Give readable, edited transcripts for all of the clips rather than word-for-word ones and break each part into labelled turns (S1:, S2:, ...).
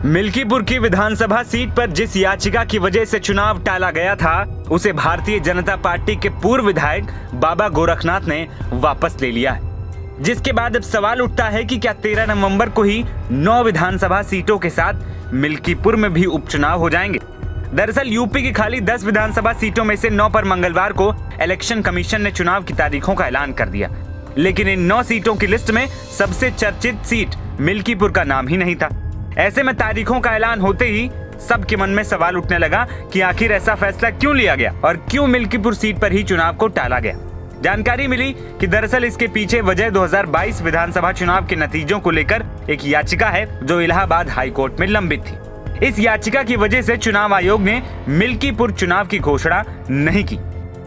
S1: मिल्कीपुर की विधानसभा सीट पर जिस याचिका की वजह से चुनाव टाला गया था, उसे भारतीय जनता पार्टी के पूर्व विधायक बाबा गोरखनाथ ने वापस ले लिया है। जिसके बाद अब सवाल उठता है कि क्या 13 नवंबर को ही 9 विधानसभा सीटों के साथ मिल्कीपुर में भी उपचुनाव हो जाएंगे। दरअसल यूपी की खाली 10 विधानसभा सीटों में से 9 पर मंगलवार को इलेक्शन कमीशन ने चुनाव की तारीखों का ऐलान कर दिया, लेकिन इन 9 सीटों की लिस्ट में सबसे चर्चित सीट मिल्कीपुर का नाम ही नहीं था। ऐसे में तारीखों का ऐलान होते ही सबके मन में सवाल उठने लगा कि आखिर ऐसा फैसला क्यों लिया गया और क्यों मिल्कीपुर सीट पर ही चुनाव को टाला गया। जानकारी मिली कि दरअसल इसके पीछे वजह 2022 विधानसभा चुनाव के नतीजों को लेकर एक याचिका है जो इलाहाबाद हाई कोर्ट में लंबित थी। इस याचिका की वजह से चुनाव आयोग ने मिल्कीपुर चुनाव की घोषणा नहीं की।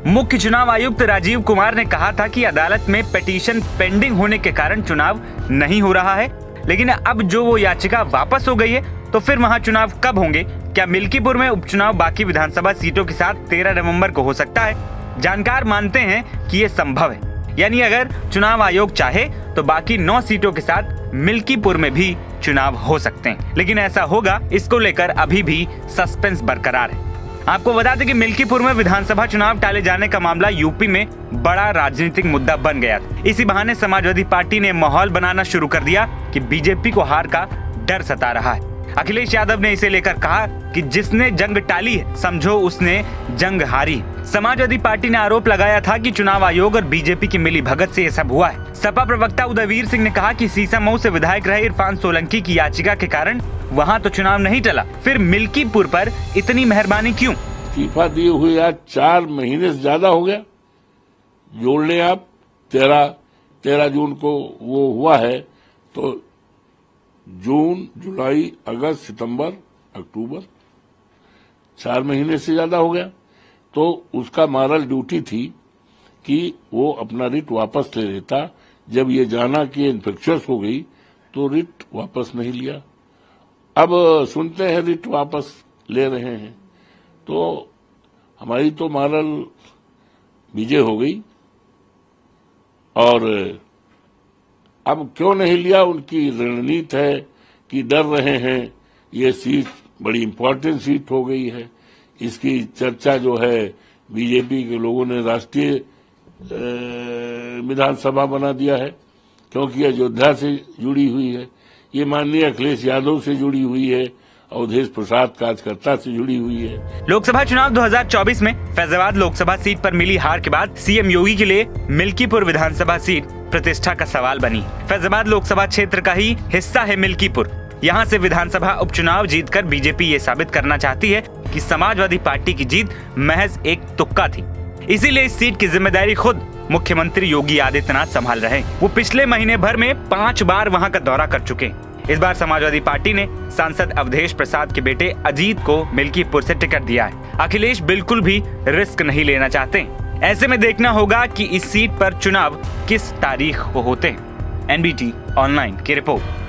S1: मुख्य चुनाव आयुक्त राजीव कुमार ने कहा था कि अदालत में पिटीशन पेंडिंग होने के कारण चुनाव नहीं हो रहा है, लेकिन अब जो वो याचिका वापस हो गई है तो फिर वहां चुनाव कब होंगे? क्या मिल्कीपुर में उपचुनाव बाकी विधानसभा सीटों के साथ 13 नवंबर को हो सकता है? जानकार मानते हैं कि ये संभव है, यानी अगर चुनाव आयोग चाहे तो बाकी 9 सीटों के साथ मिल्कीपुर में भी चुनाव हो सकते हैं, लेकिन ऐसा होगा इसको लेकर अभी भी सस्पेंस बरकरार है। आपको बता दें कि मिल्कीपुर में विधानसभा चुनाव टाले जाने का मामला यूपी में बड़ा राजनीतिक मुद्दा बन गया था। इसी बहाने समाजवादी पार्टी ने माहौल बनाना शुरू कर दिया कि बीजेपी को हार का डर सता रहा है। अखिलेश यादव ने इसे लेकर कहा कि जिसने जंग टाली है समझो उसने जंग हारी। समाजवादी पार्टी ने आरोप लगाया था कि चुनाव आयोग और बीजेपी की मिली भगत से ये सब हुआ है। सपा प्रवक्ता उदयवीर सिंह ने कहा कि सीसामऊ से विधायक रहे इरफान सोलंकी की याचिका के कारण वहाँ तो चुनाव नहीं टला, फिर मिल्कीपुर पर इतनी मेहरबानी क्यों?
S2: इस्तीफा दिए हुए आज 4 महीने से ज्यादा हो गया। जोड़ लें आप 13 जून को वो हुआ है तो जून, जुलाई, अगस्त, सितंबर, अक्टूबर 4 महीने से ज्यादा हो गया। तो उसका मॉरल ड्यूटी थी कि वो अपना रिट वापस ले लेता। जब ये जाना कि इन्फेक्शियस हो गई तो रिट वापस नहीं लिया। अब सुनते हैं रिट वापस ले रहे हैं, तो हमारी तो मॉरल विजय हो गई। और अब क्यों नहीं लिया, उनकी रणनीति है कि डर रहे हैं ये सीट बड़ी इंपॉर्टेंट सीट हो गई है। इसकी चर्चा जो है बीजेपी के लोगों ने राष्ट्रीय विधानसभा बना दिया है, क्योंकि अयोध्या से जुड़ी हुई है, ये माननीय अखिलेश यादव से जुड़ी हुई है, अवधेश प्रसाद कार्यकर्ता से जुड़ी हुई है।
S1: लोकसभा चुनाव 2024 में फैजाबाद लोकसभा सीट पर मिली हार के बाद सीएम योगी के लिए मिल्कीपुर विधानसभा सीट प्रतिष्ठा का सवाल बनी। फैजाबाद लोकसभा क्षेत्र का ही हिस्सा है मिल्कीपुर। यहाँ से विधानसभा उपचुनाव जीतकर बीजेपी ये साबित करना चाहती है कि समाजवादी पार्टी की जीत महज एक तुक्का थी। इसीलिए इस सीट की जिम्मेदारी खुद मुख्यमंत्री योगी आदित्यनाथ संभाल रहे हैं। वो पिछले महीने भर में 5 बार वहाँ का दौरा कर चुके हैं। इस बार समाजवादी पार्टी ने सांसद अवधेश प्रसाद के बेटे अजीत को मिल्कीपुर से टिकट दिया है। अखिलेश बिल्कुल भी रिस्क नहीं लेना चाहते। ऐसे में देखना होगा कि इस सीट पर चुनाव किस तारीख को होते हैं। एनबीटी ऑनलाइन की रिपोर्ट।